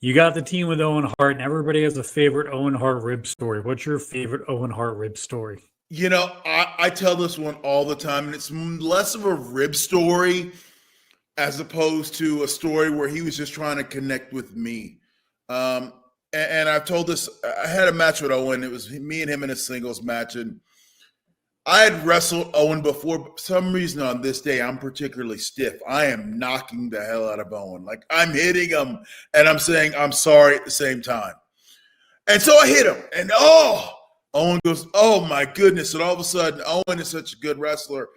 You got the team with Owen Hart, and everybody has a favorite Owen Hart rib story. What's your favorite Owen Hart rib story? I tell this one all the time, and it's less of a rib story as opposed to a story where he was just trying to connect with me. Um, and I've told this. I had a match with Owen. It was me and him in a singles match, and I had wrestled Owen before. But for some reason, on this day, I'm particularly stiff. I am knocking the hell out of Owen. Like I'm hitting him, and I'm saying I'm sorry at the same time. And so I hit him, and Owen goes, oh my goodness. And all of a sudden, Owen is such a good wrestler.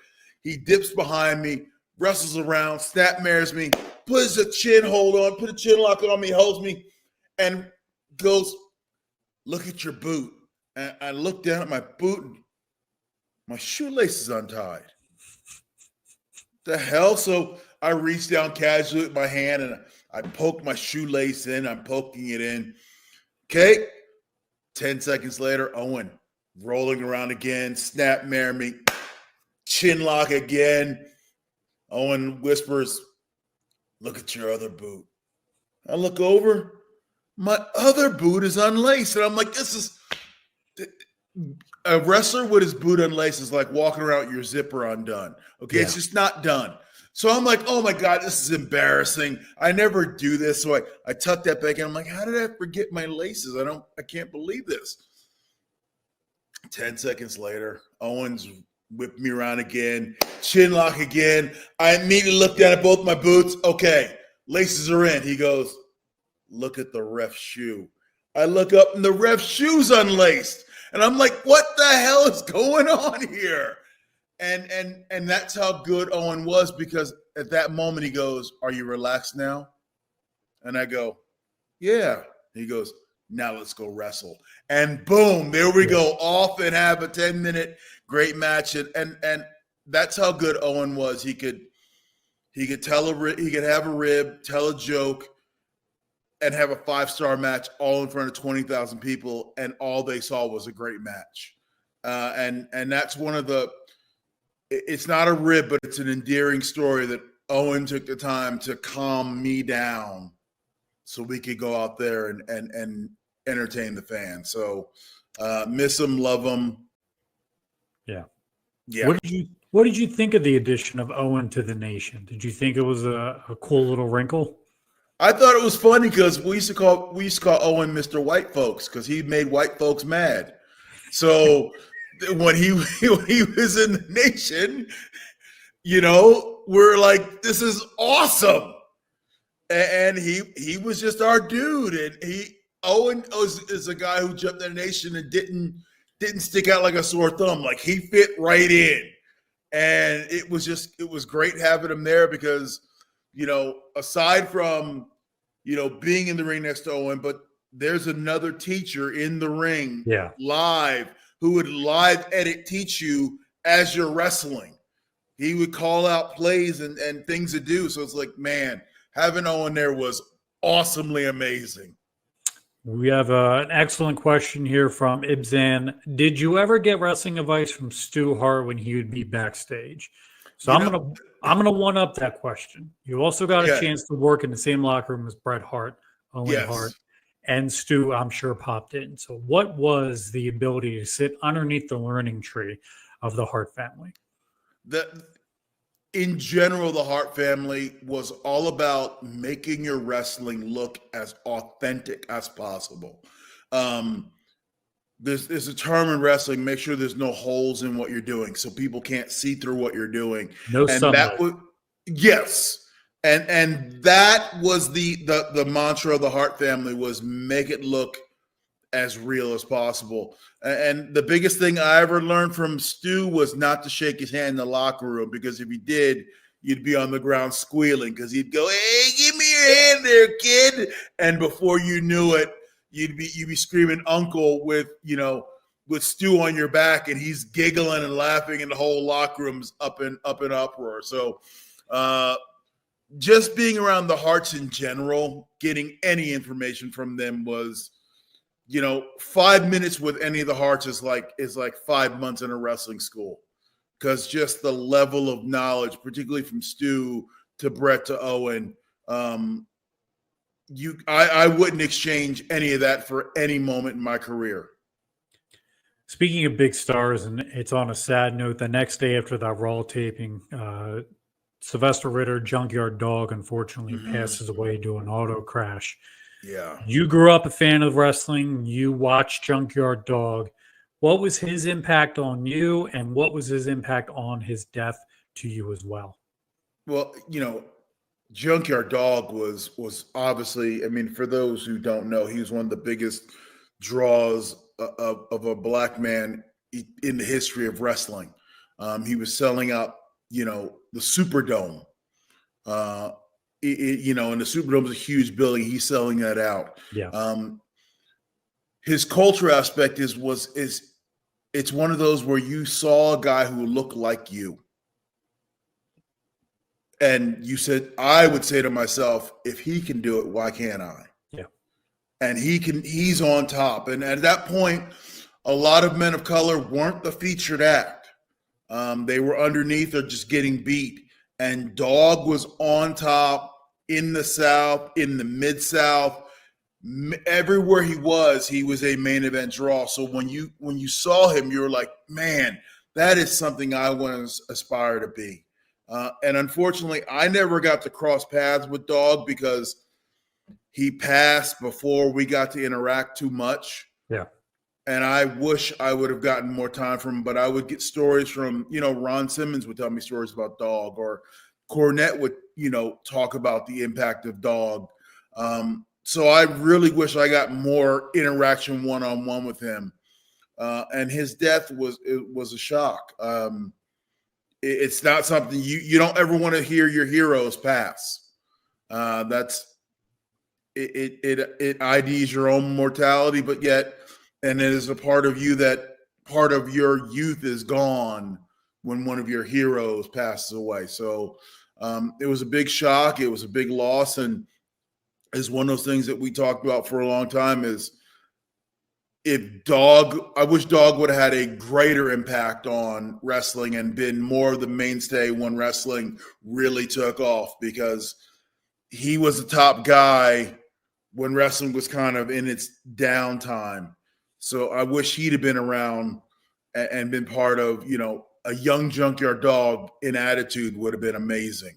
He dips behind me, wrestles around, snap mares me, puts a chin hold on, put a chin lock on me, holds me, and goes, look at your boot. And I look down at my boot, and my shoelace is untied. The hell? So I reach down casually with my hand, and I poke my shoelace in. I'm poking it in. Okay. 10 seconds later, Owen rolling around again, snap mare me, chin lock again. Owen whispers, look at your other boot. I look over, my other boot is unlaced. And I'm like, this is a wrestler with his boot unlaced is like walking around with your zipper undone. Okay, It's just not done. So I'm like, oh my God, this is embarrassing. I never do this. So I tuck that back in. I'm like, how did I forget my laces? I can't believe this. 10 seconds later, Owens whipped me around again, chin lock again. I immediately looked down at both my boots. Okay, laces are in. He goes, look at the ref's shoe. I look up and the ref's shoe's unlaced. And I'm like, what the hell is going on here? And that's how good Owen was, because at that moment he goes, are you relaxed now? And I go, yeah. He goes, now let's go wrestle. And boom, there we go, off and have a 10-minute great match. And that's how good Owen was. He could have a rib, tell a joke, and have a 5-star match all in front of 20,000 people, and all they saw was a great match. And that's one of the. It's not a rib, but it's an endearing story that Owen took the time to calm me down so we could go out there and entertain the fans. So miss him, love him. Yeah. What did you think of the addition of Owen to the Nation? Did you think it was a cool little wrinkle? I thought it was funny because we used to call Owen Mr. White Folks because he made white folks mad. So when he was in the Nation, we're like, this is awesome. And he was just our dude. And Owen is a guy who jumped in the Nation and didn't stick out like a sore thumb. Like he fit right in. And it was great having him there because, aside from, being in the ring next to Owen, but there's another teacher in the ring live who would live edit teach you as you're wrestling. He would call out plays and things to do. So it's like, man, having Owen there was awesomely amazing. We have an excellent question here from Ibzan. Did you ever get wrestling advice from Stu Hart when he would be backstage? So I'm gonna one up that question. You also got a chance to work in the same locker room as Bret Hart, Owen Hart, and Stu, I'm sure, popped in. So what was the ability to sit underneath the learning tree of the Hart family? In general, the Hart family was all about making your wrestling look as authentic as possible. There's a term in wrestling, make sure there's no holes in what you're doing so people can't see through what you're doing. No sunlight. Yes. And that was the mantra of the Hart family, was make it look as real as possible. And the biggest thing I ever learned from Stu was not to shake his hand in the locker room, because if you did, you'd be on the ground squealing, because he'd go, hey, give me your hand there, kid. And before you knew it, you'd be screaming uncle with Stu on your back, and he's giggling and laughing, and the whole locker room's up in uproar. So just being around the Harts in general, getting any information from them was, 5 minutes with any of the Harts is like 5 months in a wrestling school, because just the level of knowledge, particularly from Stu to Bret to Owen, I wouldn't exchange any of that for any moment in my career. Speaking of big stars, and it's on a sad note, the next day after that Raw taping, Sylvester Ritter, Junkyard Dog, unfortunately passes away due to an auto crash. Yeah. You grew up a fan of wrestling. You watched Junkyard Dog. What was his impact on you, and what was his impact on his death to you as well? Well, Junkyard Dog was obviously, I mean, for those who don't know, he was one of the biggest draws of a black man in the history of wrestling. He was selling out, the Superdome. And the Superdome is a huge building. He's selling that out. Yeah. His culture aspect is it's one of those where you saw a guy who looked like you. And you said, I would say to myself, if he can do it, why can't I? Yeah. And he's on top. And at that point, a lot of men of color weren't the featured act. They were underneath or just getting beat. And Dog was on top in the South, in the Mid-South. Everywhere he was a main event draw. So when you saw him, you were like, man, that is something I want to aspire to be. And unfortunately, I never got to cross paths with Dog because he passed before we got to interact too much. Yeah. And I wish I would have gotten more time from him, but I would get stories from, Ron Simmons would tell me stories about Dog, or Cornette would, talk about the impact of Dog. So I really wish I got more interaction one-on-one with him. And his death was a shock. It's not something you don't ever want to hear your heroes pass. It IDs your own mortality, but yet, and it is a part of you that part of your youth is gone when one of your heroes passes away. So it was a big shock. It was a big loss. And is one of those things that we talked about for a long time is I wish Dog would have had a greater impact on wrestling and been more of the mainstay when wrestling really took off, because he was the top guy when wrestling was kind of in its downtime. So I wish he'd have been around and been part of, a young Junkyard Dog in attitude would have been amazing.